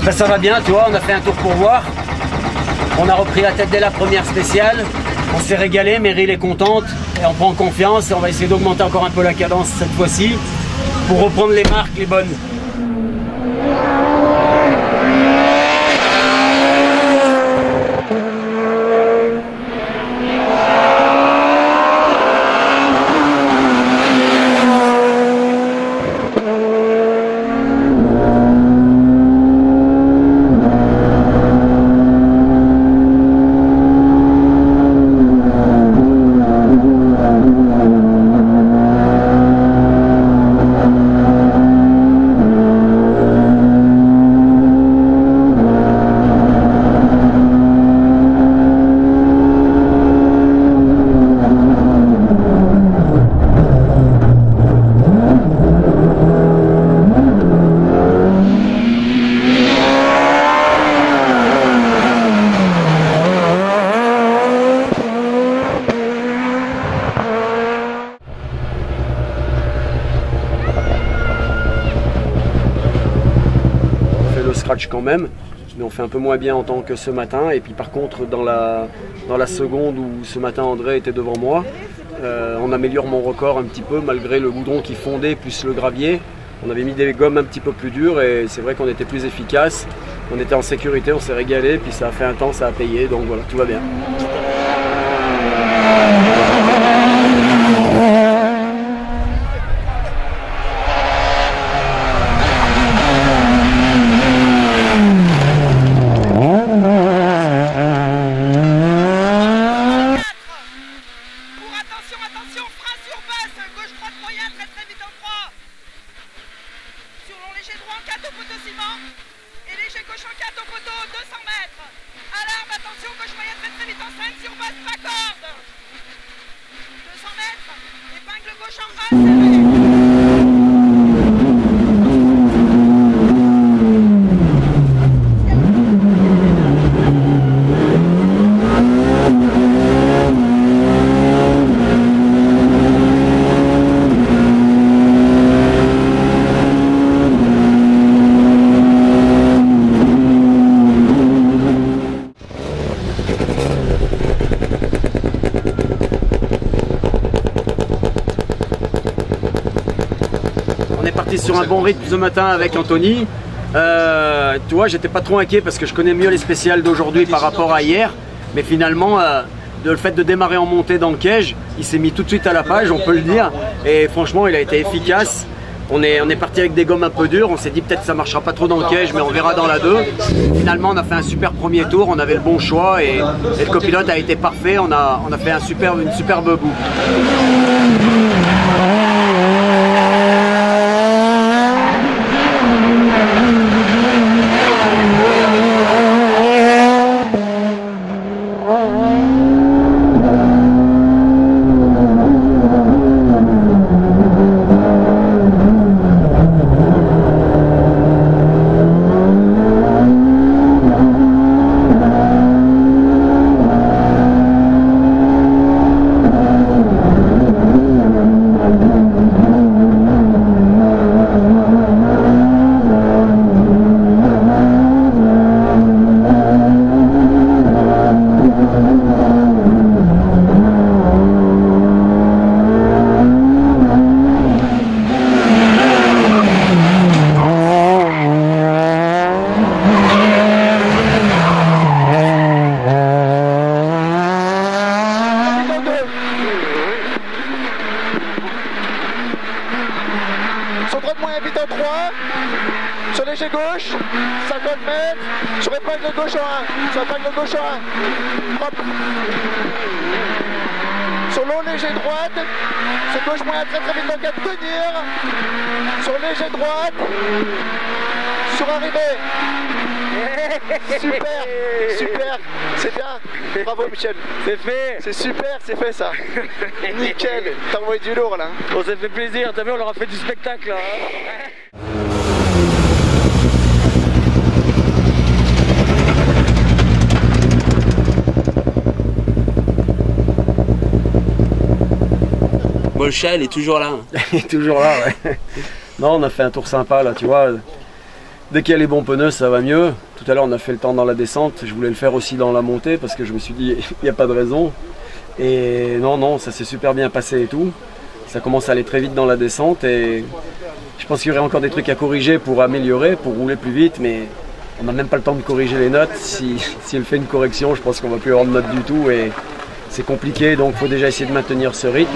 Ben, ça va bien, tu vois, on a fait un tour pour voir. On a repris la tête dès la première spéciale. On s'est régalé, Meryl est contente et on prend confiance et on va essayer d'augmenter encore un peu la cadence cette fois-ci pour reprendre les marques, les bonnes. Scratch quand même, mais on fait un peu moins bien en temps que ce matin. Et puis par contre dans la seconde où ce matin André était devant moi, on améliore mon record un petit peu malgré le goudron qui fondait plus le gravier. On avait mis des gommes un petit peu plus dures et c'est vrai qu'on était plus efficace, on était en sécurité, on s'est régalé, puis ça a fait un temps, ça a payé, donc voilà, tout va bien. Attention, frein sur basse, gauche droite moyen, très vite en 3. Sur long léger droit en 4 au poteau ciment. Et léger gauche en 4 au poteau, 200 mètres. Alarme, attention, gauche moyen, très vite en 5 sur basse, pas corde. 200 mètres, épingle gauche en A, serré. On est parti sur un bon rythme ce matin avec Anthony. Tu vois, j'étais pas trop inquiet parce que je connais mieux les spéciales d'aujourd'hui par rapport à hier. Mais finalement, le fait de démarrer en montée dans le cage, il s'est mis tout de suite à la page, on peut le dire. Et franchement, il a été efficace. On est parti avec des gommes un peu dures. On s'est dit peut-être que ça marchera pas trop dans le cage, mais on verra dans la 2. Finalement, on a fait un super premier tour. On avait le bon choix et le copilote a été parfait. On a fait une superbe boucle. Sur droite moyen vite en 3, sur léger gauche, 50 mètres, sur épingle gauche en 1, sur épingle gauche en 1, hop. Sur long léger droite, sur gauche moyen très vite en 4, tenir, sur léger droite, sur arrivée. Super, c'est bien, bravo Michel. C'est fait. C'est super, c'est fait ça. Nickel, t'as envoyé du lourd là. On s'est fait plaisir, t'as vu, on leur a fait du spectacle là. Hein. Bolcha, il est toujours là. Il est toujours là, ouais. Non, on a fait un tour sympa là, tu vois. Dès qu'il y a les bons pneus, ça va mieux. Tout à l'heure, on a fait le temps dans la descente. Je voulais le faire aussi dans la montée parce que je me suis dit, il n'y a pas de raison. Et non, ça s'est super bien passé et tout. Ça commence à aller très vite dans la descente et je pense qu'il y aurait encore des trucs à corriger pour améliorer, pour rouler plus vite, mais on n'a même pas le temps de corriger les notes. Si elle fait une correction, je pense qu'on ne va plus avoir de notes du tout et c'est compliqué, donc il faut déjà essayer de maintenir ce rythme.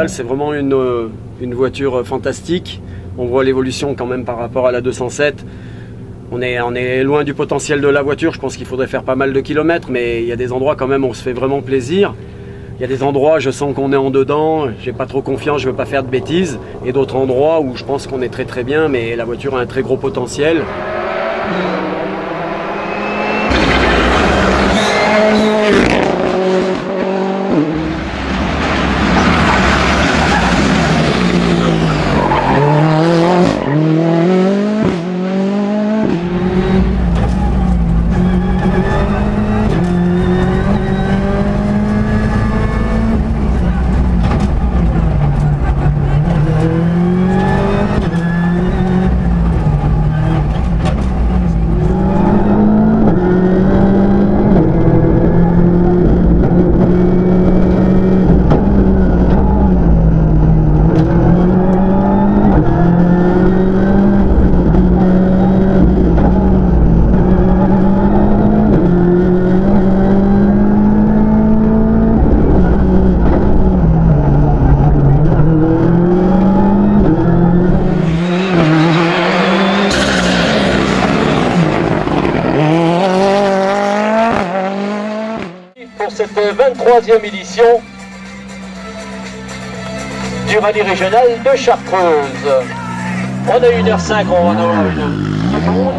C'est vraiment une voiture fantastique. On voit l'évolution quand même par rapport à la 207. On est loin du potentiel de la voiture. Je pense qu'il faudrait faire pas mal de kilomètres, mais il y a des endroits quand même où on se fait vraiment plaisir. Il y a des endroits, je sens qu'on est en dedans, j'ai pas trop confiance, je veux pas faire de bêtises. Et d'autres endroits où je pense qu'on est très très bien, mais la voiture a un très gros potentiel. Cette 23e édition du rallye régional de Chartreuse. On a 1h05, on va en avoir une seconde.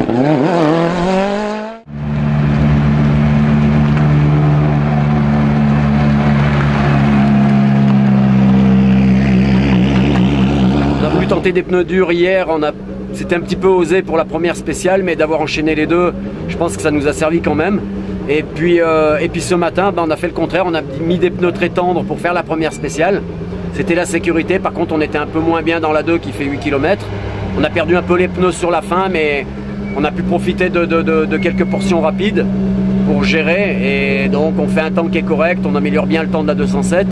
On a voulu tenter des pneus durs hier, c'était un petit peu osé pour la première spéciale, mais d'avoir enchaîné les deux, je pense que ça nous a servi quand même. Et puis ce matin, on a fait le contraire, on a mis des pneus très tendres pour faire la première spéciale. C'était la sécurité, par contre on était un peu moins bien dans la 2 qui fait 8 km. On a perdu un peu les pneus sur la fin, mais on a pu profiter de quelques portions rapides pour gérer. Et donc on fait un temps qui est correct, on améliore bien le temps de la 207.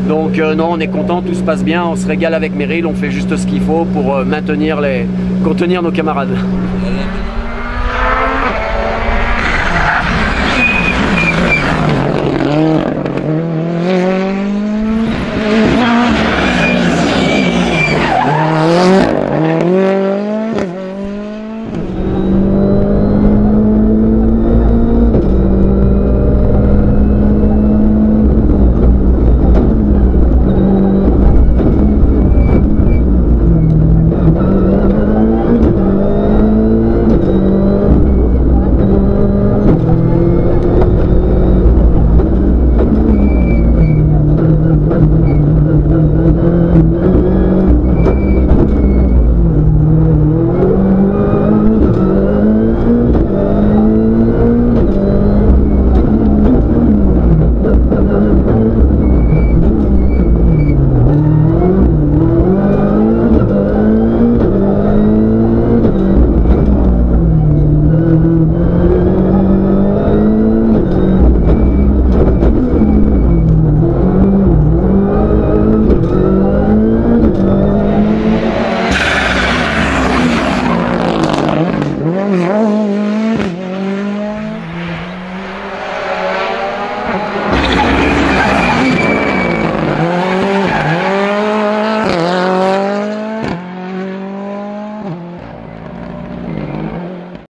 Donc non, on est content, tout se passe bien, on se régale avec Meryl, on fait juste ce qu'il faut pour contenir nos camarades.